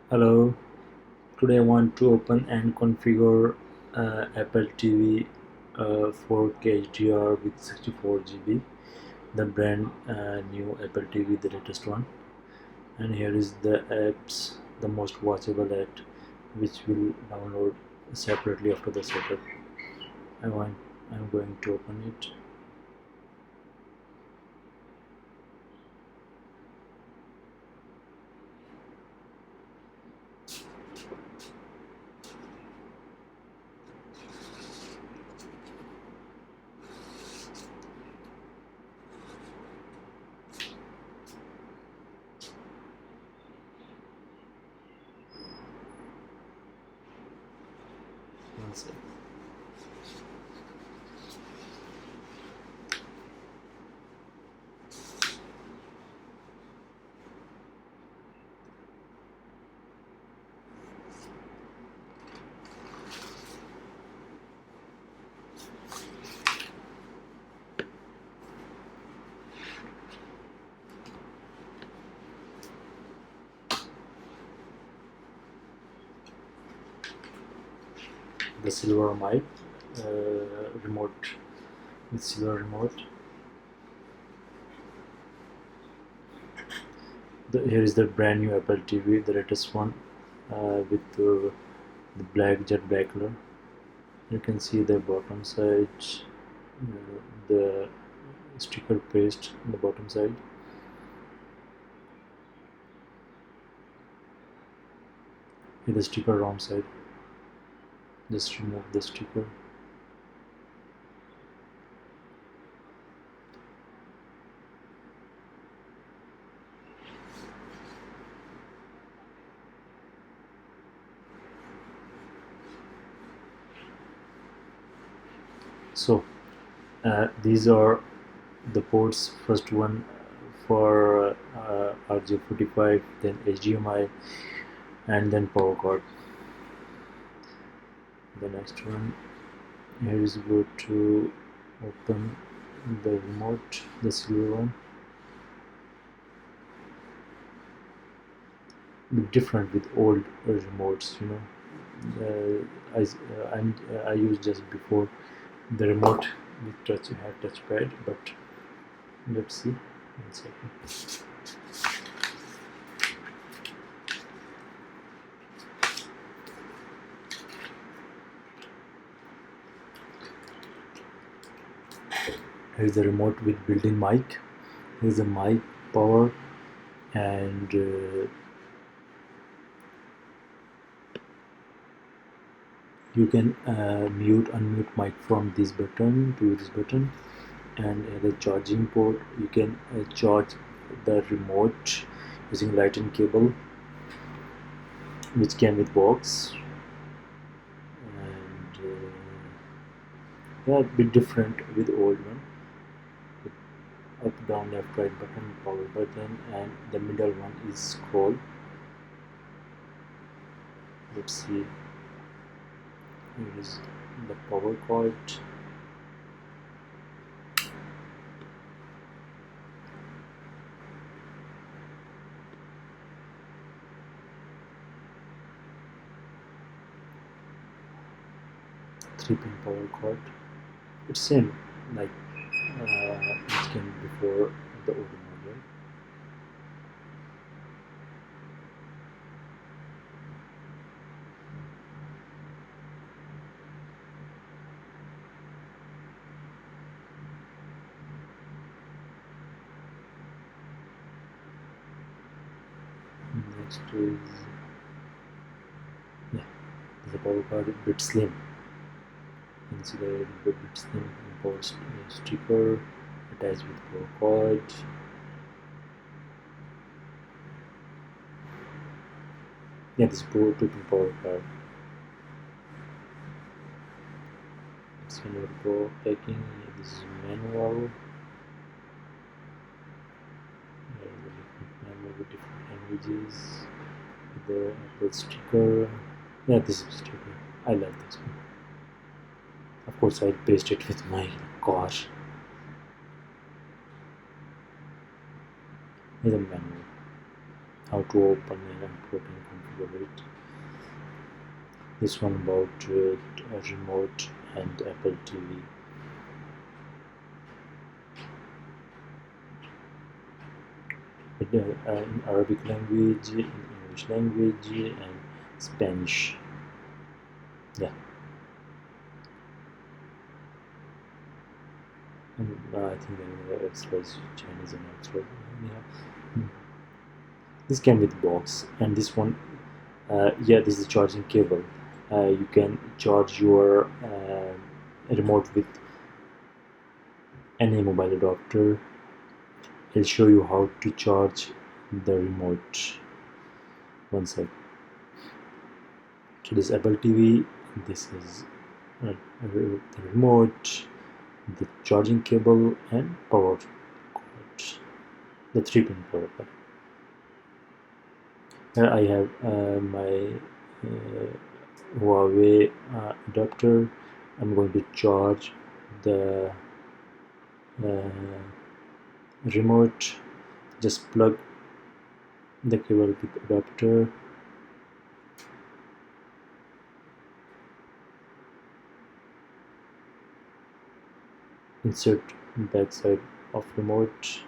Hello, today I want to open and configure Apple TV 4K HDR with 64 GB, the brand new Apple TV, the latest one. And here is the apps, the most watchable app, which will download separately after the setup. I want, I'm going to open it. One sec. The silver mic remote with silver remote. Here is the brand new Apple TV, the latest one, with the jet black color. You can see the bottom side, the sticker paste on the bottom side. Here the sticker wrong side. Just remove the sticker. So these are the ports. First one for RJ45, then HDMI, and then power cord. The next one, here is go to open the remote, the silver one. Bit different with old remotes, you know. I used just before the remote with touchpad, but let's see. One second. Here's the remote with built-in mic. Here's the mic power, and you can mute unmute mic from this button to this button. And the charging port, you can charge the remote using lightning cable, which came with box. And yeah, a bit different with old one. Up, down, left, right button, power button, and the middle one is scroll. Let's see. Here is the power cord. Three-pin power cord. It's same like it came before the old model. Next is, yeah, the power cord, a bit slim. You can see the bit slim power sticker attached with power cord. Yeah, this Pro 2-pin power cord. It's manual Pro packing. This is manual. There is a different manual with different languages. The Apple sticker. Yeah, this is sticker. I like this one. Of course, I'll paste it with my car. Here's a manual. how to open and unplug and configure it. This one about a remote and Apple TV. In Arabic language, in English language, and Spanish. Yeah, and I think it's Chinese and also. Yeah. This came with box, and this one, yeah, this is charging cable. You can charge your remote with any mobile adapter. I'll show you how to charge the remote. One sec. So this Apple TV, this is the remote, the charging cable, and power cord. The 3-pin power cord. Here I have my Huawei adapter. I'm going to charge the uh, remote. Just plug the cable with adapter. Insert back side of remote.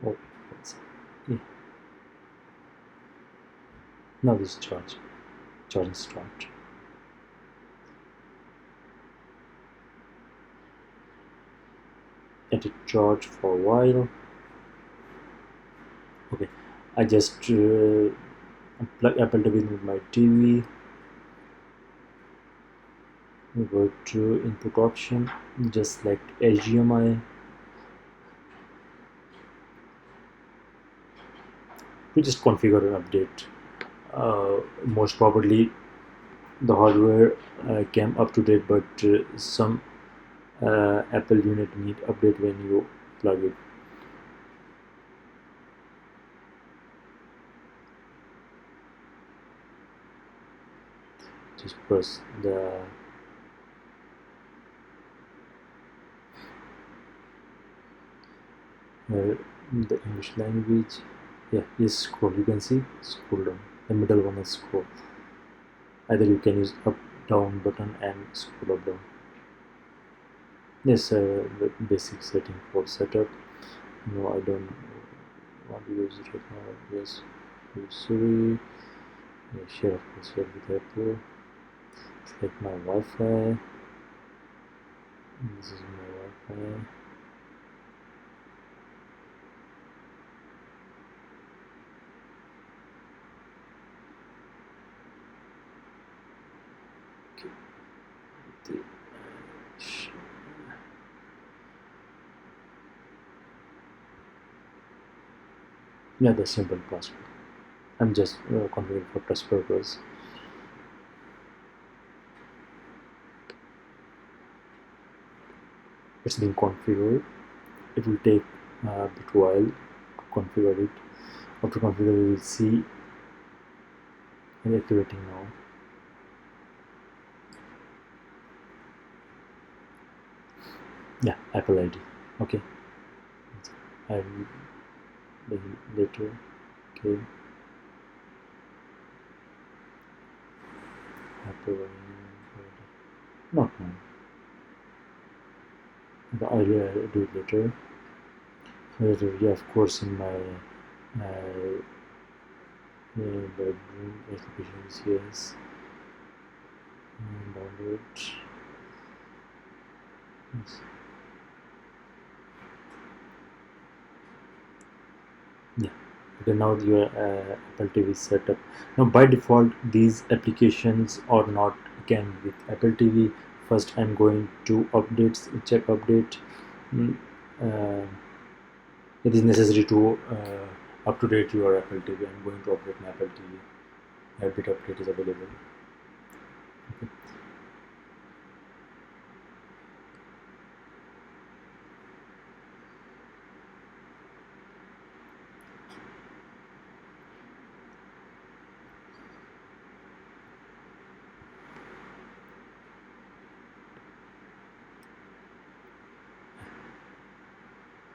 Oh, yeah. Now this charging start. Let it charge for a while. Okay, I just plug Apple TV with my TV. We go to input option, just select HDMI. We just configure an update. Most probably the hardware came up to date, but some Apple unit need update when you plug it. Just press the English language. Yeah, yes, scroll. You can see scroll down. The middle one is scroll. Either you can use up down button and scroll up down. Yes, the basic setting for setup. No, I don't want to use it right now. Yes, use Siri. Yeah, share of course share with Apple. Select my Wi-Fi. This is my Wi-Fi. Yeah, the simple password. I'm just configuring for test purpose. It's been configured. It will take a bit while to configure it. After configure, you will see it activating now. Yeah, Apple ID. Okay, I will later. Okay, Apple ID. Not now. I will do it later. Later, yeah, of course, in my bedroom applications, yes. Download. Yes. Yeah. Okay, now your Apple TV is set up. Now by default these applications are not came with Apple TV. First I'm going to updates, check update. Mm, uh, it is necessary to up to date your Apple TV. I'm going to update my Apple TV. Update update is available. Okay.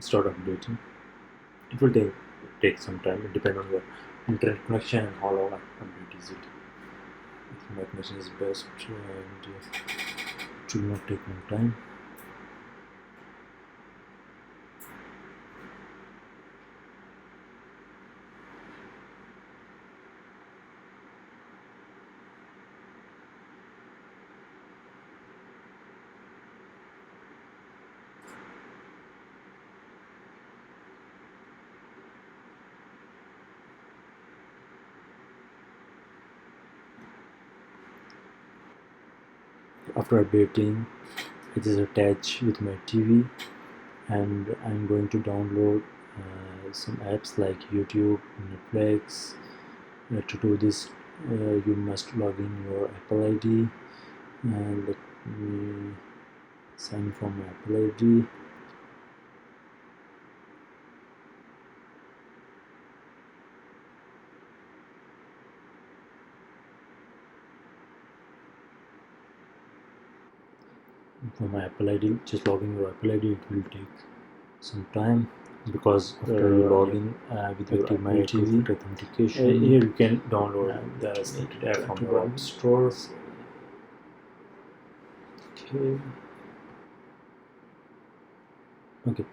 start updating. It will take some time. It depends on your internet connection and how long update is it. If my connection is best and it will not take long time. After updating, it is attached with my TV, and I'm going to download some apps like YouTube, Netflix. To do this, you must log in your Apple ID, and let me sign from my Apple ID. For my Apple ID, just logging your Apple ID, it will take some time because after you log in with your Apple TV authentication, here you can download the selected app from your App Store. Okay.